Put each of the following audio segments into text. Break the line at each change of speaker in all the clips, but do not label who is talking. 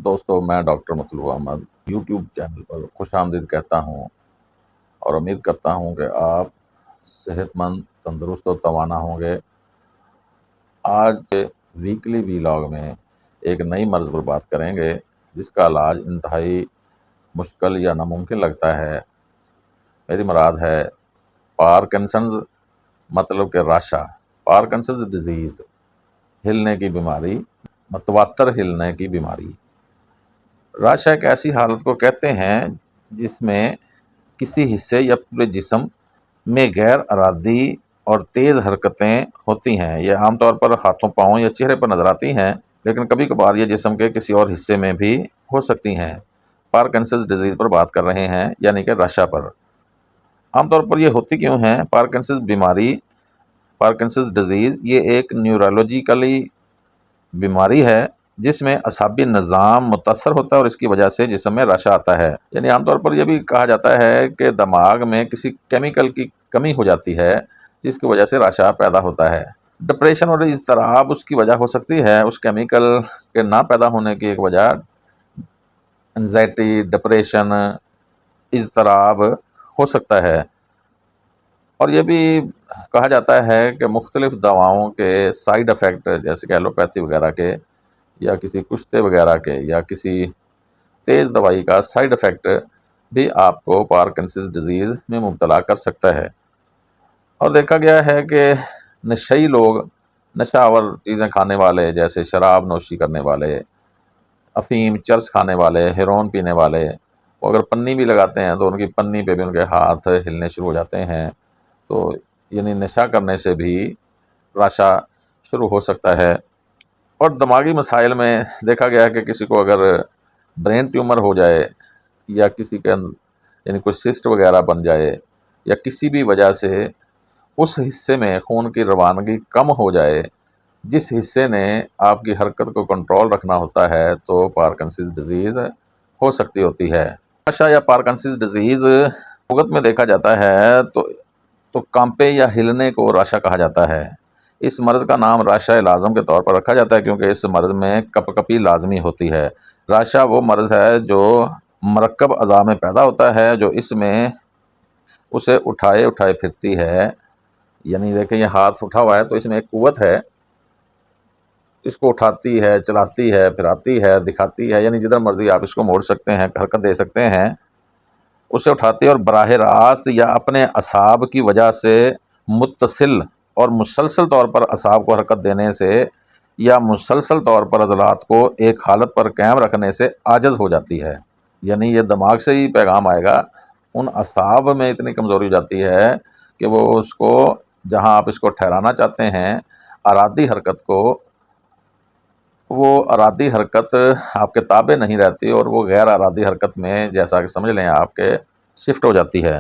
دوستو میں ڈاکٹر مطلوب احمد یوٹیوب چینل پر خوش آمدید کہتا ہوں اور امید کرتا ہوں کہ آپ صحت مند تندرست و توانا ہوں گے۔ آج کے ویکلی ویلاگ میں ایک نئی مرض پر بات کریں گے جس کا علاج انتہائی مشکل یا ناممکن لگتا ہے۔ میری مراد ہے پارکنسنز، مطلب کہ راشا، پارکنسنز ڈیزیز، ہلنے کی بیماری، متواتر ہلنے کی بیماری۔ راشا ایک ایسی حالت کو کہتے ہیں جس میں کسی حصے یا پورے جسم میں غیر ارادی اور تیز حرکتیں ہوتی ہیں۔ یہ عام طور پر ہاتھوں، پاؤں یا چہرے پر نظر آتی ہیں، لیکن کبھی کبھار یہ جسم کے کسی اور حصے میں بھی ہو سکتی ہیں۔ پارکنسنز ڈیزیز پر بات کر رہے ہیں، یعنی کہ راشا پر۔ عام طور پر یہ ہوتی کیوں ہے؟ پارکنسنز بیماری، پارکنسنز ڈیزیز، یہ ایک نیورولوجیکلی بیماری ہے جس میں اعصابی نظام متاثر ہوتا ہے اور اس کی وجہ سے جسم میں راشا آتا ہے۔ یعنی عام طور پر یہ بھی کہا جاتا ہے کہ دماغ میں کسی کیمیکل کی کمی ہو جاتی ہے جس کی وجہ سے راشا پیدا ہوتا ہے۔ ڈپریشن اور اضطراب اس کی وجہ ہو سکتی ہے۔ اس کیمیکل کے نہ پیدا ہونے کی ایک وجہ انزائٹی، ڈپریشن، اضطراب ہو سکتا ہے۔ اور یہ بھی کہا جاتا ہے کہ مختلف دواؤں کے سائیڈ افیکٹ، جیسے کہ ایلوپیتھی وغیرہ کے یا کسی کشتے وغیرہ کے یا کسی تیز دوائی کا سائیڈ افیکٹ بھی آپ کو پارکنسنز ڈیزیز میں مبتلا کر سکتا ہے۔ اور دیکھا گیا ہے کہ نشئی لوگ، نشہ آور چیزیں کھانے والے، جیسے شراب نوشی کرنے والے، افیم، چرس کھانے والے، ہیروئن پینے والے، وہ اگر پنی بھی لگاتے ہیں تو ان کی پنی پہ بھی ان کے ہاتھ ہلنے شروع ہو جاتے ہیں۔ تو یعنی نشہ کرنے سے بھی راشا شروع ہو سکتا ہے۔ اور دماغی مسائل میں دیکھا گیا ہے کہ کسی کو اگر برین ٹیومر ہو جائے یا کسی کے یعنی کوئی سسٹ وغیرہ بن جائے یا کسی بھی وجہ سے اس حصے میں خون کی روانگی کم ہو جائے جس حصے نے آپ کی حرکت کو کنٹرول رکھنا ہوتا ہے، تو پارکنسنز ڈیزیز ہو سکتی ہوتی ہے۔ راشا یا پارکنسنز ڈیزیز لغت میں دیکھا جاتا ہے تو کانپے یا ہلنے کو راشا کہا جاتا ہے۔ اس مرض کا نام راشا لازم کے طور پر رکھا جاتا ہے کیونکہ اس مرض میں کپ کپی لازمی ہوتی ہے۔ راشا وہ مرض ہے جو مرکب اعضاء میں پیدا ہوتا ہے جو اس میں اسے اٹھائے پھرتی ہے۔ یعنی دیکھیں یہ ہاتھ اٹھا ہوا ہے تو اس میں ایک قوت ہے، اس کو اٹھاتی ہے، چلاتی ہے، پھراتی ہے، دکھاتی ہے، یعنی جدھر مرضی آپ اس کو موڑ سکتے ہیں، حرکت دے سکتے ہیں، اسے اٹھاتی ہے اور براہ راست یا اپنے اعصاب کی وجہ سے متصل اور مسلسل طور پر اعصاب کو حرکت دینے سے یا مسلسل طور پر عضلات کو ایک حالت پر قائم رکھنے سے عاجز ہو جاتی ہے۔ یعنی یہ دماغ سے ہی پیغام آئے گا، ان اعصاب میں اتنی کمزوری ہو جاتی ہے کہ وہ اس کو جہاں آپ اس کو ٹھہرانا چاہتے ہیں ارادی حرکت کو، وہ ارادی حرکت آپ کے تابع نہیں رہتی اور وہ غیر ارادی حرکت میں، جیسا کہ سمجھ لیں آپ کے، شفٹ ہو جاتی ہے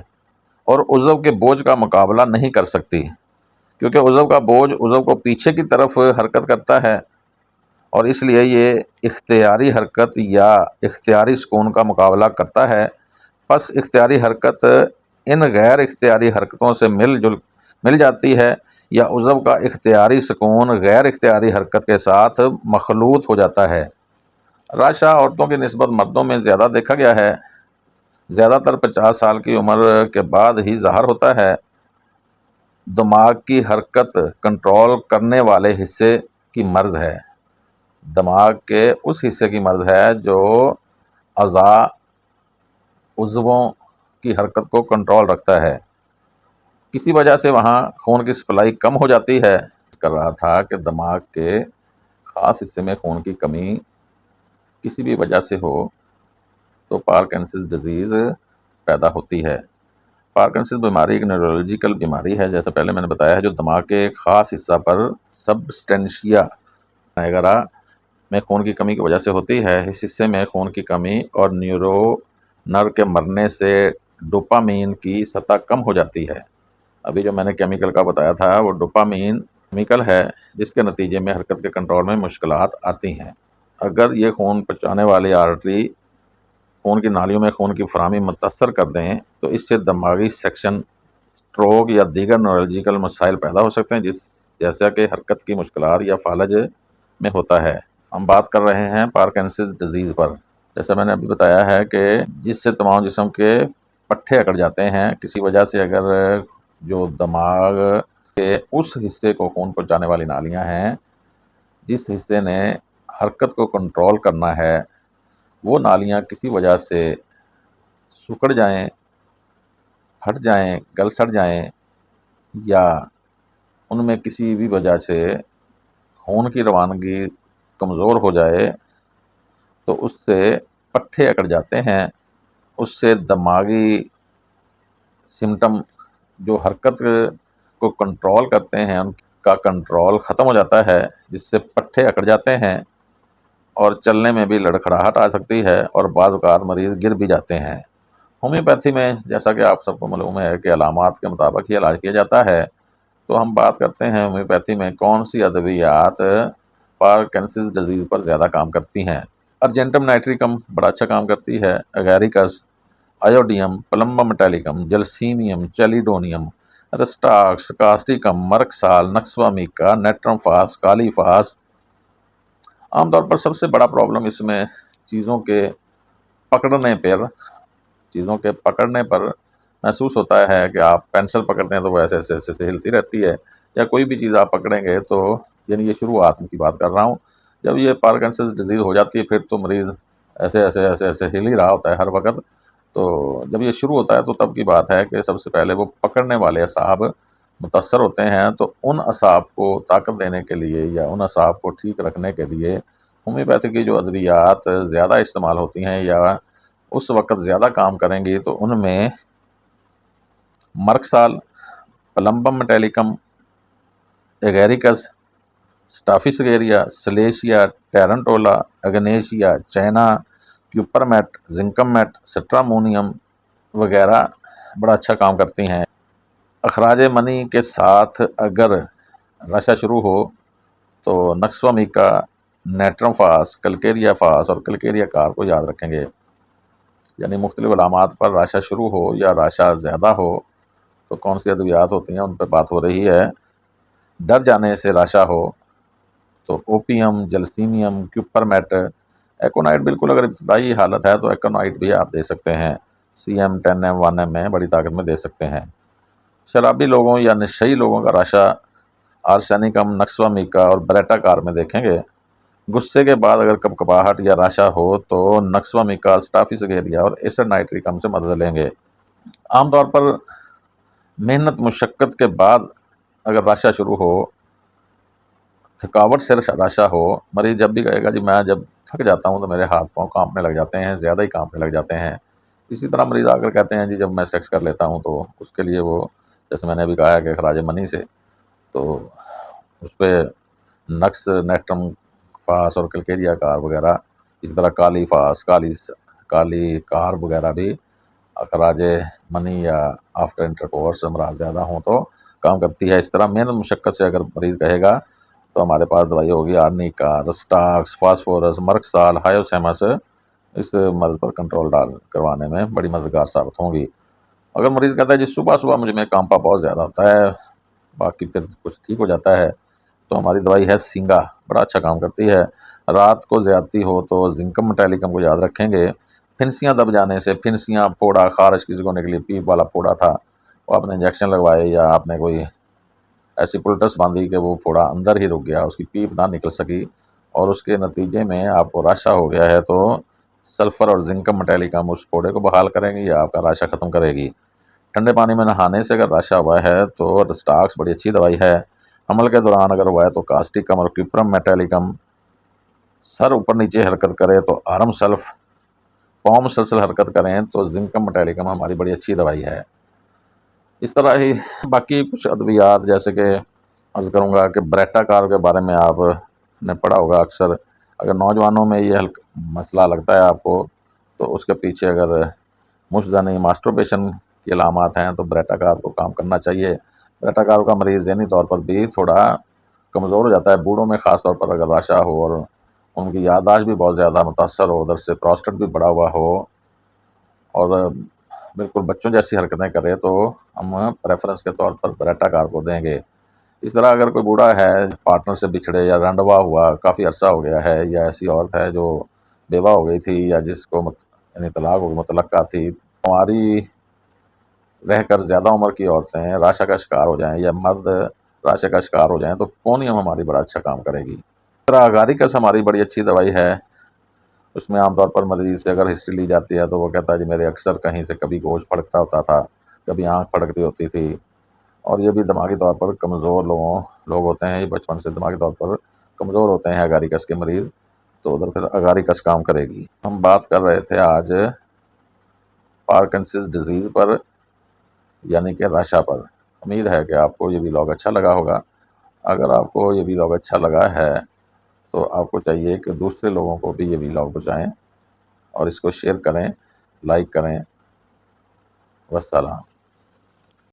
اور عضو کے بوجھ کا مقابلہ نہیں کر سکتی، کیونکہ عضو کا بوجھ عضو کو پیچھے کی طرف حرکت کرتا ہے اور اس لیے یہ اختیاری حرکت یا اختیاری سکون کا مقابلہ کرتا ہے۔ پس اختیاری حرکت ان غیر اختیاری حرکتوں سے مل جاتی ہے یا عضو کا اختیاری سکون غیر اختیاری حرکت کے ساتھ مخلوط ہو جاتا ہے۔ راشا عورتوں کی نسبت مردوں میں زیادہ دیکھا گیا ہے، زیادہ تر 50 سال کی عمر کے بعد ہی ظاہر ہوتا ہے۔ دماغ کی حرکت کنٹرول کرنے والے حصے کی مرض ہے، دماغ کے اس حصے کی مرض ہے جو اعضاء، عضووں کی حرکت کو کنٹرول رکھتا ہے۔ کسی وجہ سے وہاں خون کی سپلائی کم ہو جاتی ہے۔ کر رہا تھا کہ دماغ کے خاص حصے میں خون کی کمی کسی بھی وجہ سے ہو تو پارکنسنز ڈیزیز پیدا ہوتی ہے۔ پارکنسنز بیماری ایک نیورولوجیکل بیماری ہے، جیسے پہلے میں نے بتایا ہے، جو دماغ کے ایک خاص حصہ پر سبسٹینشیا نائگرا میں خون کی کمی کی وجہ سے ہوتی ہے۔ اس حصے میں خون کی کمی اور نیورونر کے مرنے سے ڈوپامین کی سطح کم ہو جاتی ہے۔ ابھی جو میں نے کیمیکل کا بتایا تھا وہ ڈوپامین کیمیکل ہے جس کے نتیجے میں حرکت کے کنٹرول میں مشکلات آتی ہیں۔ اگر یہ خون پہنچانے والی آرٹری خون کی نالیوں میں خون کی فراہمی متاثر کر دیں تو اس سے دماغی سیکشن، سٹروک یا دیگر نیورولوجیکل مسائل پیدا ہو سکتے ہیں، جیسا کہ حرکت کی مشکلات یا فالج میں ہوتا ہے۔ ہم بات کر رہے ہیں پارکنسنز ڈیزیز پر۔ جیسا میں نے ابھی بتایا ہے کہ جس سے تمام جسم کے پٹھے اکڑ جاتے ہیں، کسی وجہ سے اگر جو دماغ کے اس حصے کو خون پہنچانے والی نالیاں ہیں، جس حصے نے حرکت کو کنٹرول کرنا ہے، وہ نالیاں کسی وجہ سے سکڑ جائیں، پھٹ جائیں، گل سڑ جائیں، یا ان میں کسی بھی وجہ سے خون کی روانگی کمزور ہو جائے، تو اس سے پٹھے اکڑ جاتے ہیں، اس سے دماغی سمٹم جو حرکت کو کنٹرول کرتے ہیں ان کا کنٹرول ختم ہو جاتا ہے، جس سے پٹھے اکڑ جاتے ہیں اور چلنے میں بھی لڑکھڑاہٹ آ سکتی ہے، اور بعض اوقات مریض گر بھی جاتے ہیں۔ ہومیوپیتھی میں جیسا کہ آپ سب کو معلوم ہے کہ علامات کے مطابق ہی علاج کیا جاتا ہے، تو ہم بات کرتے ہیں ہومیوپیتھی میں کون سی ادویات پارکنسنز ڈیزیز پر زیادہ کام کرتی ہیں۔ ارجنٹم نائٹریکم بڑا اچھا کام کرتی ہے، اگیریکس، آیوڈیم، پلمبم میٹیلیکم، جلسیمیم، چیلیڈونیم، رسٹاکس، کاسٹیکم، مرکسال، نکسوامیکا، نیٹرم فاس، کالی فاس۔ عام طور پر سب سے بڑا پرابلم اس میں چیزوں کے پکڑنے پر محسوس ہوتا ہے کہ آپ پینسل پکڑتے ہیں تو وہ ایسے ایسے ایسے ایسے ہلتی رہتی ہے، یا کوئی بھی چیز آپ پکڑیں گے تو، یعنی یہ شروعات کی بات کر رہا ہوں، جب یہ پارکنسنز ڈیزیز ہو جاتی ہے پھر تو مریض ایسے ایسے ایسے ایسے ہل ہی رہا ہوتا ہے ہر وقت۔ تو جب یہ شروع ہوتا ہے تو تب کی بات ہے کہ سب سے پہلے وہ پکڑنے والے اعصاب متاثر ہوتے ہیں، تو ان اعصاب کو طاقت دینے کے لیے یا ان اعصاب کو ٹھیک رکھنے کے لیے ہومیوپیتھی کی جو ادویات زیادہ استعمال ہوتی ہیں یا اس وقت زیادہ کام کریں گی، تو ان میں مرکسال، پلمبم میٹیلیکم، ایگیریکس، سٹافیسگیریا، سلیشیا، ٹیرنٹولا، اگنیشیا، چائنا، کیوپرمیٹ، زنکم میٹ، سٹرامونیم وغیرہ بڑا اچھا کام کرتی ہیں۔ اخراج منی کے ساتھ اگر رشا شروع ہو تو نکسوامیکا، نیٹرم فاس، کلکیریا فاس اور کلکیریا کار کو یاد رکھیں گے۔ یعنی مختلف علامات پر راشا شروع ہو یا راشا زیادہ ہو تو کون سی ادویات ہوتی ہیں ان پہ بات ہو رہی ہے۔ ڈر جانے سے راشا ہو تو اوپیم، جلسیمیم، کیوپرمیٹ، ایکونائٹ بالکل اگر ابتدائی حالت ہے تو ایکونائٹ بھی آپ دے سکتے ہیں، CM 10M 1M میں بڑی طاقت میں دے سکتے ہیں۔ شرابی لوگوں یا نشئی لوگوں کا راشا آرسینیکم، نکسوامیکا اور بریٹا کار میں دیکھیں گے۔ غصے کے بعد اگر کپکپاہٹ یا راشا ہو تو نکسوامیکا، سٹافیسگیریا اور ایسڈ نائٹریکم سے مدد لیں گے۔ عام طور پر محنت مشقت کے بعد اگر راشا شروع ہو، تھکاوٹ سے راشا ہو، مریض جب بھی کہے گا جی میں جب تھک جاتا ہوں تو میرے ہاتھ پاؤں کانپنے لگ جاتے ہیں، زیادہ ہی کانپنے لگ جاتے ہیں۔ اسی طرح مریض آ کر کہتے ہیں جی جب میں سیکس کر لیتا ہوں تو اس کے لیے وہ، جیسے میں نے ابھی کہا ہے کہ اخراج منی سے، تو اس پہ نکس، نیٹرم فاس اور کلکیریا کار وغیرہ، اسی طرح کالی فاس، کالی کار وغیرہ بھی اخراج منی یا آفٹر انٹرکورس امراض زیادہ ہوں تو کام کرتی ہے۔ اس طرح محنت مشقت سے اگر مریض کہے گا تو ہمارے پاس دوائی ہوگی آرنیکا، رسٹاکس، فاسفورس، مرکسال، ہائیوسیمس، اس مرض پر کنٹرول کروانے میں بڑی مددگار ثابت ہوں گی۔ اگر مریض کہتا ہے جی صبح صبح مجھ میں کانپا بہت زیادہ ہوتا ہے، باقی پھر کچھ ٹھیک ہو جاتا ہے، تو ہماری دوائی ہے سینگا، بڑا اچھا کام کرتی ہے۔ رات کو زیادتی ہو تو زنکم میٹیلیکم کو یاد رکھیں گے۔ پھنسیاں دب جانے سے، پھنسیاں، پھوڑا، خارش کسی کو نکلی، پیپ والا پھوڑا تھا، وہ آپ نے انجیکشن لگوائے یا آپ نے کوئی ایسی پلٹس باندھی کہ وہ پھوڑا اندر ہی رک گیا، اس کی پیپ نہ نکل سکی اور اس کے نتیجے میں آپ کو راشا ہو گیا ہے، تو سلفر اور زنکم میٹیلیکم اس پھوڑے کو بحال کریں گی یا آپ کا راشا ختم کرے گی۔ ٹھنڈے پانی میں نہانے سے اگر راشا ہوا ہے تو رسٹاکس بڑی اچھی دوائی ہے۔ حمل کے دوران اگر ہوا ہے تو کاسٹیکم اور کیپرم میٹیلیکم۔ سر اوپر نیچے حرکت کرے تو آرم سلف، پاؤں مسلسل حرکت کریں تو زنکم میٹیلیکم ہماری بڑی اچھی دوائی ہے۔ اس طرح ہی باقی کچھ ادویات جیسے کہ عرض کروں گا کہ بریٹا کار کے بارے میں آپ نے پڑھا ہوگا اکثر۔ اگر نوجوانوں میں یہ مسئلہ لگتا ہے آپ کو تو اس کے پیچھے اگر مشدنی ماسٹربیشن کی علامات ہیں تو بریٹا کار کو کام کرنا چاہیے۔ بریٹا کار کا مریض ذہنی طور پر بھی تھوڑا کمزور ہو جاتا ہے، بوڑھوں میں خاص طور پر اگر راشا ہو اور ان کی یادداشت بھی بہت زیادہ متاثر ہو، ادھر سے پراسٹیٹ بھی بڑا ہوا ہو اور بالکل بچوں جیسی حرکتیں کرے تو ہم پریفرنس کے طور پر بریٹا کار کو دیں گے۔ اس طرح اگر کوئی بوڑھا ہے، پارٹنر سے بچھڑے یا رنڈوا ہوا کافی عرصہ ہو گیا ہے، یا ایسی عورت ہے جو بیوہ ہو گئی تھی یا جس کو یعنی طلاق مطلقہ تھی، ہماری رہ کر زیادہ عمر کی عورتیں راشا کا شکار ہو جائیں یا مرد راشا کا شکار ہو جائیں تو کونیم ہماری بڑا اچھا کام کرے گی۔ اس طرح اگاریکس ہماری بڑی اچھی دوائی ہے۔ اس میں عام طور پر مریض سے اگر ہسٹری لی جاتی ہے تو وہ کہتا ہے جی میرے اکثر کہیں سے کبھی گوشت پھڑکتا ہوتا تھا، کبھی آنکھ پھڑکتی ہوتی تھی، اور یہ بھی دماغی طور پر کمزور لوگ ہوتے ہیں، یہ بچپن سے دماغی طور پر کمزور ہوتے ہیں اگاریکس کے مریض، تو ادھر پھر اگاریکس کام کرے گی۔ ہم بات کر رہے تھے آج پارکنسنز ڈیزیز پر، یعنی کہ راشا پر۔ امید ہے کہ آپ کو یہ ویلاگ اچھا لگا ہوگا۔ اگر آپ کو یہ ویلاگ اچھا لگا ہے تو آپ کو چاہیے کہ دوسرے لوگوں کو بھی یہ ویلاگ پہنچائیں اور اس کو شیئر کریں، لائک کریں۔ والسلام۔